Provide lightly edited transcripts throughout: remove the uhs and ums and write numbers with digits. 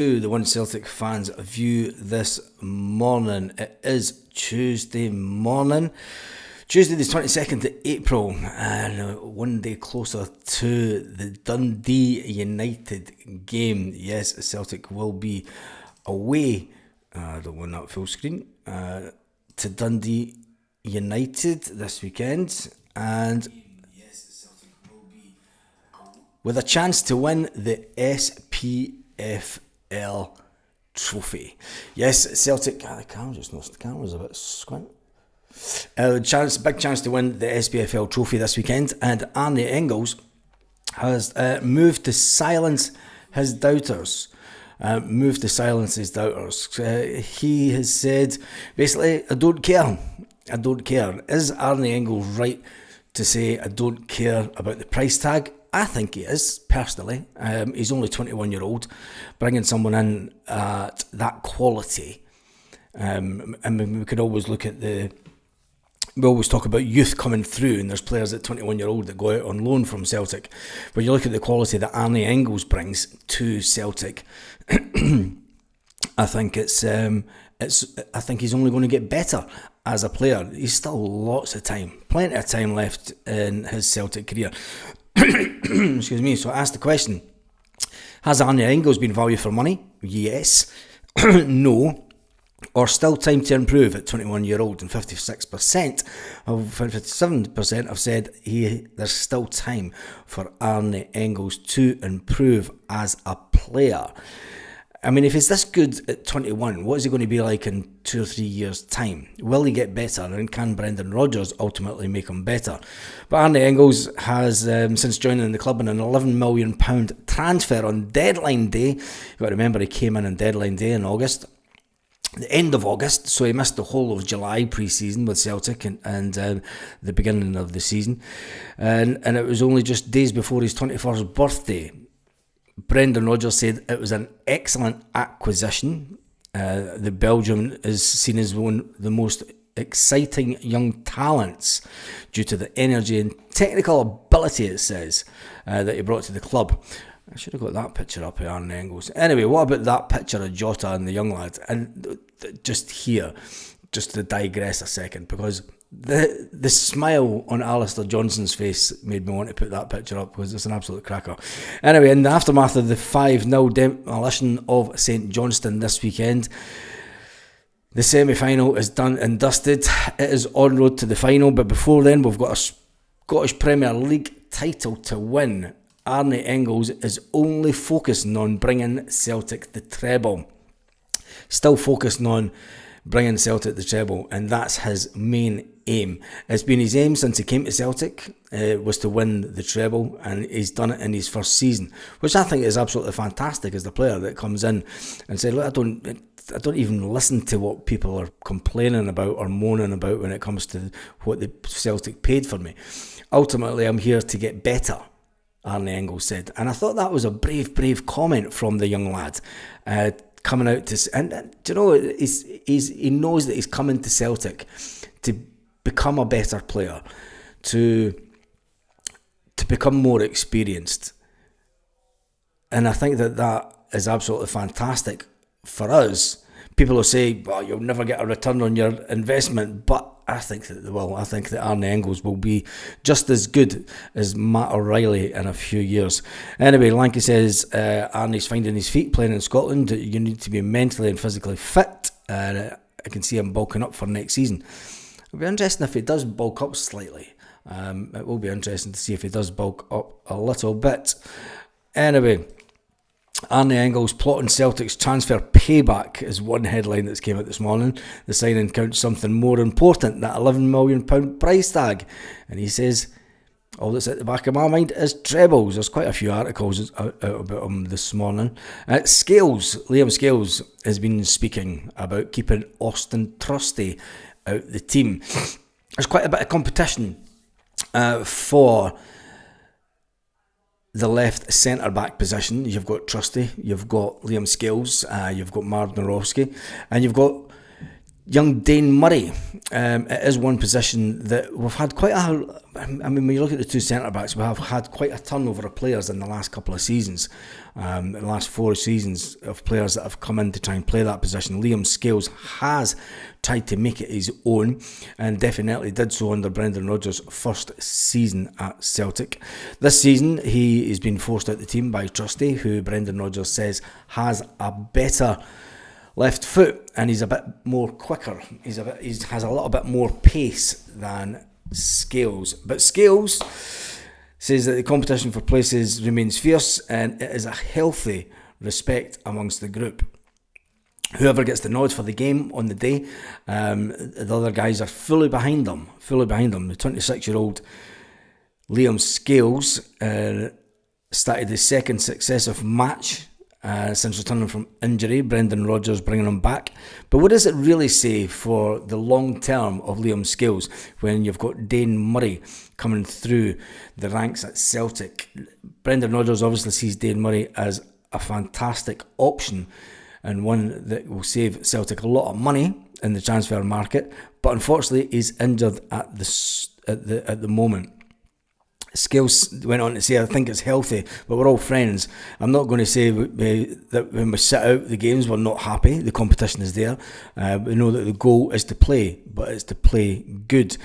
The One Celtic fans view this morning. It is Tuesday morning, Tuesday the 22nd of April, and one day closer to the Dundee United game. Yes, Celtic will be away, I don't want that full screen, to Dundee United this weekend, and with a chance to win the SPFL trophy. Yes, Celtic. The camera's a bit squint. Big chance to win the SPFL trophy this weekend, and Arne Engels has moved to silence his doubters. He has said, basically, I don't care. Is Arne Engels right to say I don't care about the price tag? I think he is, personally. He's only 21-year-old. Bringing someone in at that quality. And we could always look at we always talk about youth coming through, and there's players at 21-year-old that go out on loan from Celtic. But you look at the quality that Arne Engels brings to Celtic, I think I think he's only going to get better as a player. He's still plenty of time left in his Celtic career. Excuse me. So I asked the question, has Arne Engels been value for money? Yes. No. Or still time to improve at 21-year-old, and 57% have said there's still time for Arne Engels to improve as a player. I mean, if he's this good at 21, what is he going to be like in 2 or 3 years' time? Will he get better, and can Brendan Rodgers ultimately make him better? But Arne Engels has, since joining the club, in an £11 million transfer on deadline day. You've got to remember, he came in on deadline day in August. The end of August, so he missed the whole of July pre-season with Celtic and the beginning of the season, and it was only just days before his 21st birthday. Brendan Rodgers said it was an excellent acquisition. The Belgian is seen as one of the most exciting young talents due to the energy and technical ability, it says, that he brought to the club. I should have got that picture up of Arne Engels. Anyway, what about that picture of Jota and the young lad? And just to digress a second, because the smile on Alistair Johnson's face made me want to put that picture up, because it's an absolute cracker. Anyway, in the aftermath of the 5-0 demolition of St Johnstone this weekend, the semi-final is done and dusted. It is en route to the final, but before then, we've got a Scottish Premier League title to win. Arne Engels is only focusing on bringing Celtic the treble. Still focusing on bringing Celtic the treble, and that's his main aim. It's been his aim since he came to Celtic, was to win the treble, and he's done it in his first season, which I think is absolutely fantastic as the player that comes in and said, look, I don't even listen to what people are complaining about or moaning about when it comes to what the Celtic paid for me. Ultimately, I'm here to get better, Arne Engels said. And I thought that was a brave comment from the young lad, coming out to, and do you know, he knows that he's coming to Celtic to become a better player, to become more experienced. And I think that is absolutely fantastic for us. People will say, well, you'll never get a return on your investment, but I think that they will. I think that Arne Engels will be just as good as Matt O'Reilly in a few years. Anyway, Lanky says Arne's finding his feet playing in Scotland. You need to be mentally and physically fit. I can see him bulking up for next season. It'll be interesting if he does bulk up slightly. It will be interesting to see if he does bulk up a little bit. Anyway, Arne Engels plotting Celtic's transfer payback is one headline that's came out this morning. The signing counts something more important, that £11 million price tag. And he says, all that's at the back of my mind is trebles. There's quite a few articles out about him this morning. Liam Scales has been speaking about keeping Austin Trusty out the team. There's quite a bit of competition for the left centre-back position. You've got Trusty, you've got Liam Scales, you've got Mark Norowski, and you've got young Dane Murray. It is one position that we've had quite a... I mean, when you look at the two centre-backs, we have had quite a turnover of players in the last couple of seasons. The last 4 seasons of players that have come in to try and play that position. Liam Scales has tried to make it his own, and definitely did so under Brendan Rodgers' first season at Celtic. This season, he has been forced out of the team by Trusty, who Brendan Rodgers says has a better left foot, and he's a bit more quicker. He has a little bit more pace than Scales. But Scales says that the competition for places remains fierce, and it is a healthy respect amongst the group. Whoever gets the nod for the game on the day, the other guys are fully behind them. The 26-year-old Liam Scales started his second successive match since returning from injury. Brendan Rodgers bringing him back. But what does it really say for the long term of Liam Scales when you've got Dane Murray coming through the ranks at Celtic? Brendan Rodgers obviously sees Dane Murray as a fantastic option and one that will save Celtic a lot of money in the transfer market, but unfortunately he's injured at the moment. Scales went on to say, I think it's healthy, but we're all friends. I'm not going to say that when we sit out the games we're not happy. The competition is there. We know that the goal is to play, but it's to play good.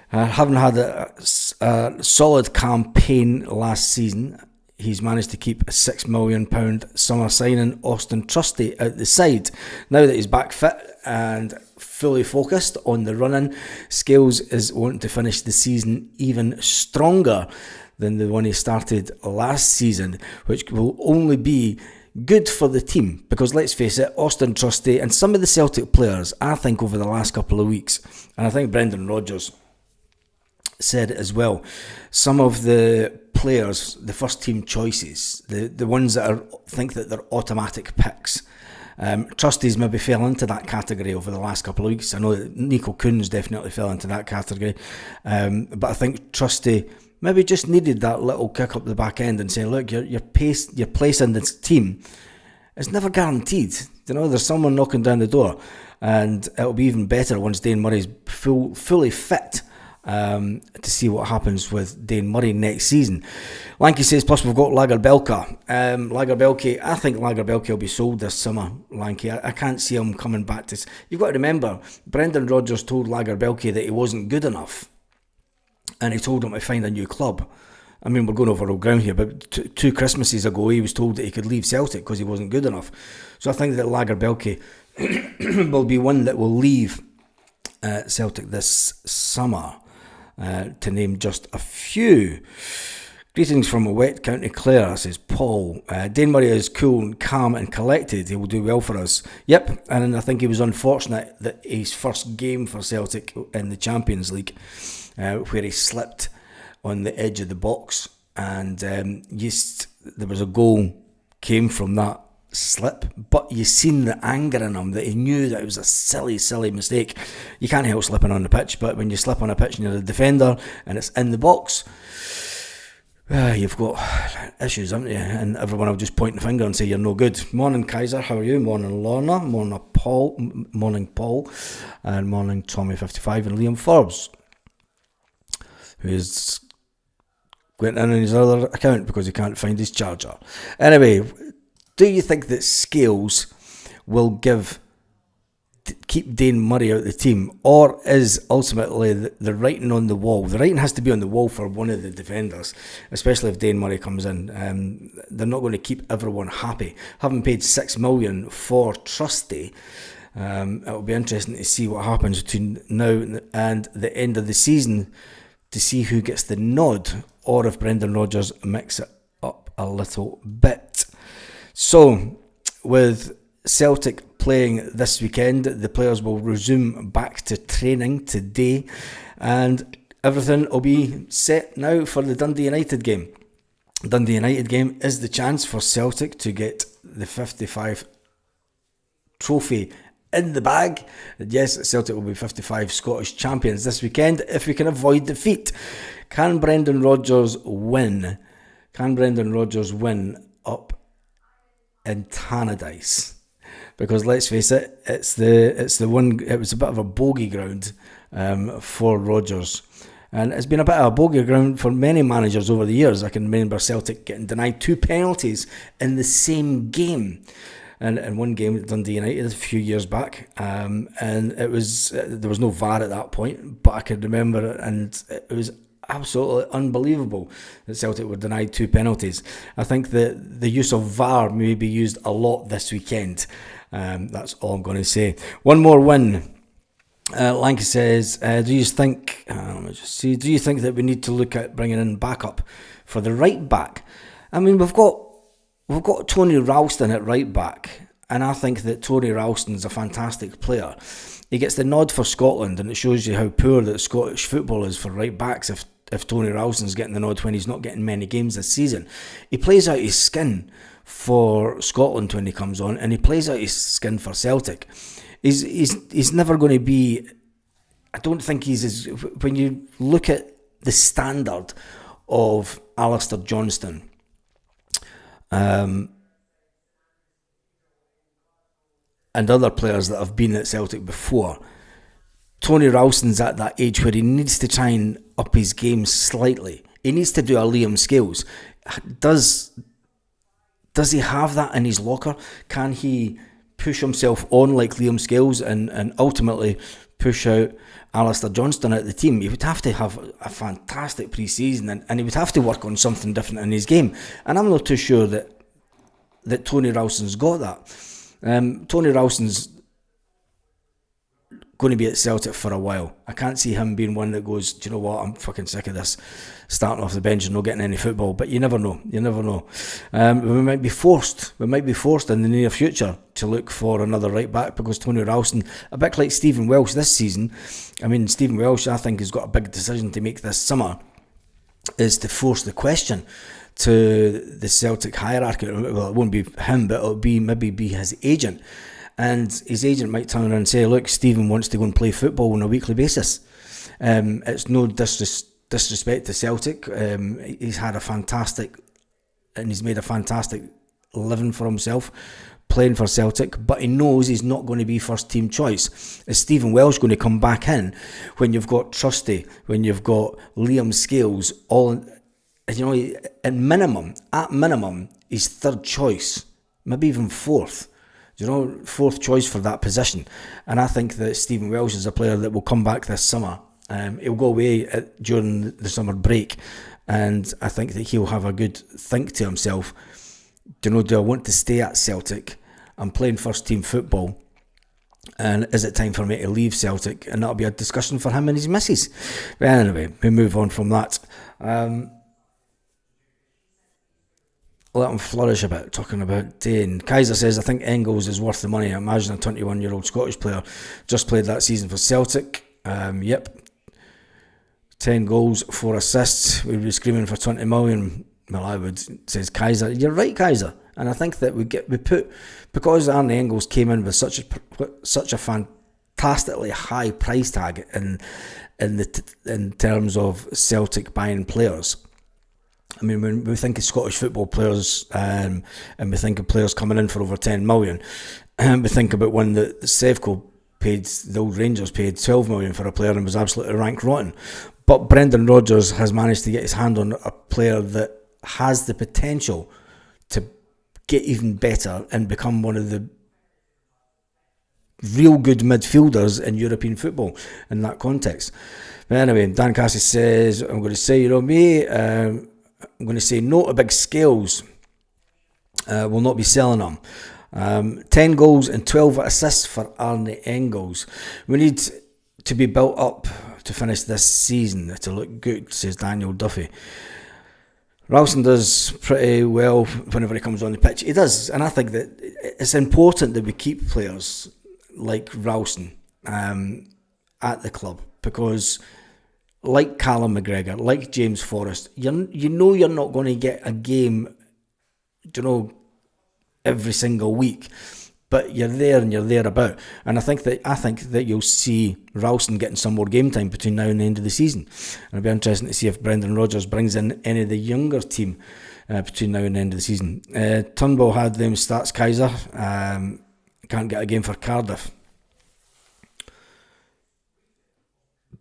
Having had a solid campaign last season, he's managed to keep a £6 million summer signing Austin Trusty out the side. Now that he's back fit and fully focused on the running, Scales is wanting to finish the season even stronger than the one he started last season, which will only be good for the team, because let's face it, Austin Trusty and some of the Celtic players, I think over the last couple of weeks, and I think Brendan Rodgers said it as well, some of the players, the first team choices, the ones that think that they're automatic picks, Trusty's maybe fell into that category over the last couple of weeks. I know that Nico Kuhn's definitely fell into that category, but I think Trusty maybe just needed that little kick up the back end and say, look, your place in this team is never guaranteed. You know, there's someone knocking down the door, and it'll be even better once Dane Murray's fully fit. To see what happens with Dane Murray next season. Lanky says, plus we've got Lagerbielke. I think Lagerbielke will be sold this summer, Lanky. I can't see him coming back to... You've got to remember, Brendan Rodgers told Lagerbielke that he wasn't good enough, and he told him to find a new club. I mean, we're going over old ground here, but two Christmases ago he was told that he could leave Celtic because he wasn't good enough. So I think that Lagerbielke will be one that will leave Celtic this summer. To name just a few. Greetings from a wet County Clare, says Paul. Dane Murray is cool and calm and collected. He will do well for us. Yep, and I think he was unfortunate that his first game for Celtic in the Champions League, where he slipped on the edge of the box, and there was a goal came from that slip, but you seen the anger in him, that he knew that it was a silly mistake. You can't help slipping on the pitch, but when you slip on a pitch and you're the defender and it's in the box, you've got issues, haven't you? And everyone will just point the finger and say you're no good. Morning Kaiser, how are you? Morning Lorna, morning Paul, and morning Tommy55 and Liam Forbes, who's went in on his other account because he can't find his charger. Anyway, do you think that Scales will keep Dane Murray out of the team, or is ultimately the writing on the wall? The writing has to be on the wall for one of the defenders, especially if Dane Murray comes in. They're not going to keep everyone happy. Having paid $6 million for Trusty, it'll be interesting to see what happens between now and the end of the season to see who gets the nod, or if Brendan Rodgers mix it up a little bit. So, with Celtic playing this weekend, the players will resume back to training today, and everything will be set now for the Dundee United game. Dundee United game is the chance for Celtic to get the 55 trophy in the bag. And yes, Celtic will be 55 Scottish champions this weekend if we can avoid defeat. Can Brendan Rodgers win? Can Brendan Rodgers win up in Tannadice? because let's face it, it's the one. It was a bit of a bogey ground for Rodgers. And it's been a bit of a bogey ground for many managers over the years. I can remember Celtic getting denied 2 penalties in the same game. And in one game at Dundee United a few years back. And it was there was no VAR at that point, but I could remember it, and it was absolutely unbelievable that Celtic were denied 2 penalties. I think that the use of VAR may be used a lot this weekend. That's all I'm going to say. One more win. Lanky says, do you think that we need to look at bringing in backup for the right back? I mean, we've got Tony Ralston at right back, and I think that Tony Ralston's a fantastic player. He gets the nod for Scotland, and it shows you how poor that Scottish football is for right backs if Tony Ralston's getting the nod when he's not getting many games this season. He plays out his skin for Scotland when he comes on, and he plays out his skin for Celtic. He's never going to be. I don't think he's as. When you look at the standard of Alistair Johnston, and other players that have been at Celtic before, Tony Ralston's at that age where he needs to try and up his game slightly. He needs to do a Liam Scales. Does he have that in his locker? Can he push himself on like Liam Scales and ultimately push out Alistair Johnston out of the team? He would have to have a fantastic pre-season, and he would have to work on something different in his game. And I'm not too sure that Tony Ralston's got that. Tony Ralston's going to be at Celtic for a while. I can't see him being one that goes, do you know what, I'm fucking sick of this, starting off the bench and not getting any football. But you never know. We might be forced in the near future to look for another right back, because Tony Ralston, a bit like Stephen Welsh this season, I mean, Stephen Welsh, I think, has got a big decision to make this summer, is to force the question to the Celtic hierarchy. Well, it won't be him, but it'll be his agent. And his agent might turn around and say, look, Stephen wants to go and play football on a weekly basis. It's no disrespect to Celtic. He's had a fantastic, and he's made a fantastic living for himself playing for Celtic, but he knows he's not going to be first team choice. Is Stephen Welsh going to come back in when you've got Trusty, when you've got Liam Scales, all, you know, at minimum, he's third choice, maybe even fourth. Fourth choice for that position. And I think that Stephen Welsh is a player that will come back this summer. He'll go away during the summer break, and I think that he'll have a good think to himself. Do I want to stay at Celtic? I'm playing first team football, and is it time for me to leave Celtic? And that'll be a discussion for him and his missus. But anyway, we move on from that. Let him flourish a bit, talking about Dane. Kaiser says, I think Engels is worth the money. I imagine a 21-year-old Scottish player just played that season for Celtic. Yep. 10 goals, 4 assists. We'd be screaming for 20 million. Well, I would, says Kaiser. You're right, Kaiser. And I think that because Arne Engels came in with such a fantastically high price tag in terms of Celtic buying players. I mean, when we think of Scottish football players, and we think of players coming in for over 10 million, we think about one that Sevco paid, the old Rangers paid 12 million for a player and was absolutely rank rotten. But Brendan Rodgers has managed to get his hand on a player that has the potential to get even better and become one of the real good midfielders in European football in that context. But anyway, Dan Cassie says, I'm going to say, I'm going to say no to big Scales. Will not be selling them. 10 goals and 12 assists for Arne Engels. We need to be built up to finish this season to look good, says Daniel Duffy. Ralston does pretty well whenever he comes on the pitch. He does, and I think that it's important that we keep players like Ralston at the club, because like Callum McGregor, like James Forrest, you're not going to get a game, every single week, but you're there and you're thereabout. And I think that you'll see Ralston getting some more game time between now and the end of the season. And it'll be interesting to see if Brendan Rodgers brings in any of the younger team between now and the end of the season. Turnbull had them stats, Kaiser. Can't get a game for Cardiff.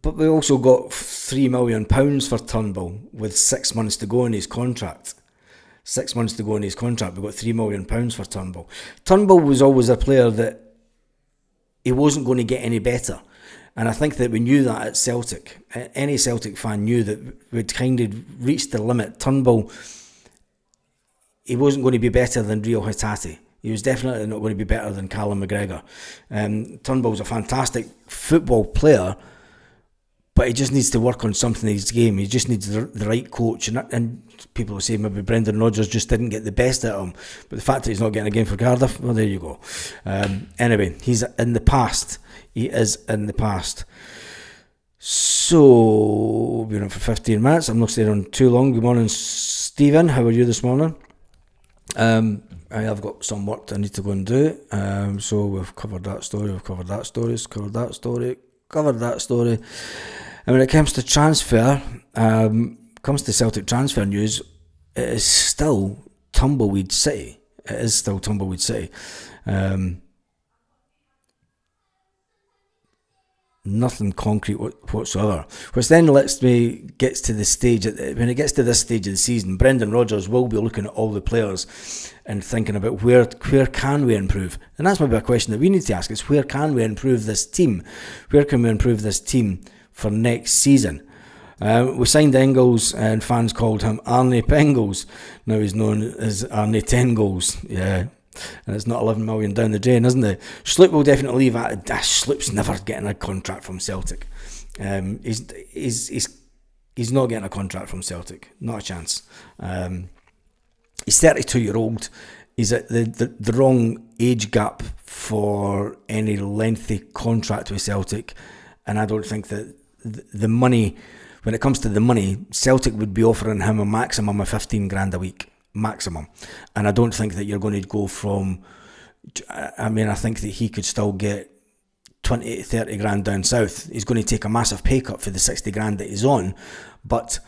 But we also got £3 million for Turnbull with 6 months to go in his contract. 6 months to go in his contract. We've got £3 million for Turnbull. Turnbull was always a player that he wasn't going to get any better. And I think that we knew that at Celtic. Any Celtic fan knew that we'd kind of reached the limit. Turnbull, he wasn't going to be better than Rio Hatate. He was definitely not going to be better than Callum McGregor. Turnbull's a fantastic football player, but he just needs to work on something in his game. He just needs the right coach. And people will say maybe Brendan Rodgers just didn't get the best out of him. But the fact that he's not getting a game for Cardiff, well, there you go. Anyway, he's in the past. He is in the past. So, we're on for 15 minutes. I'm not staying on too long. Good morning, Stephen. How are you this morning? I have got some work that I need to go and do. So, we've covered that story. Covered that story. And when it comes to transfer, comes to Celtic transfer news, it is still Tumbleweed City. Nothing concrete whatsoever. Which then gets to the stage, when it gets to this stage of the season, Brendan Rodgers will be looking at all the players and thinking about where can we improve. And that's maybe a question that we need to ask, is where can we improve this team? Where can we improve this team for next season? We signed Engels and fans called him Arne Engels. Now he's known as Arne 10 goals. Yeah. And it's not 11 million down the drain, isn't it? Sloop will definitely leave. Sloop's never getting a contract from Celtic. He's not getting a contract from Celtic. Not a chance. He's 32-year-old. He's at the wrong age gap for any lengthy contract with Celtic. And I don't think that the money, when it comes to the money, Celtic would be offering him a maximum of 15 grand a week. Maximum. And I don't think that you're going to go from, I think that he could still get 20 to 30 grand down south. He's going to take a massive pay cut for the 60 grand that he's on, but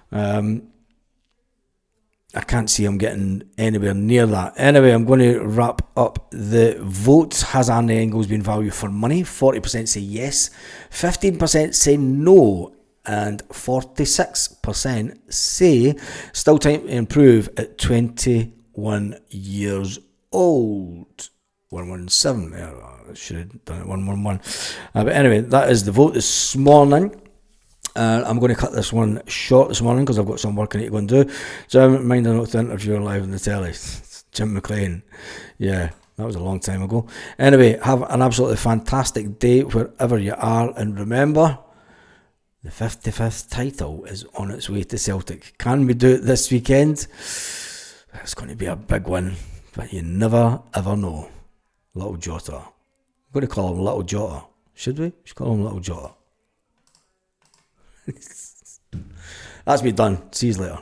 I can't see him getting anywhere near that. Anyway, I'm going to wrap up the votes. Has Arne Engels been value for money? 40% say yes, 15% say no, and 46% say still time to improve at 21 years old. 117. I should have done it 111. But anyway, that is the vote this morning. I'm going to cut this one short this morning because I've got some work I need to go and do. So mind not to interview live on the telly. Jim McLean. Yeah, that was a long time ago. Anyway, have an absolutely fantastic day wherever you are, and remember, the 55th title is on its way to Celtic. Can we do it this weekend? It's going to be a big one, but you never ever know. Little Jota. I'm going to call him Little Jota. Should we? Should call him Little Jota. That's me done. See you later.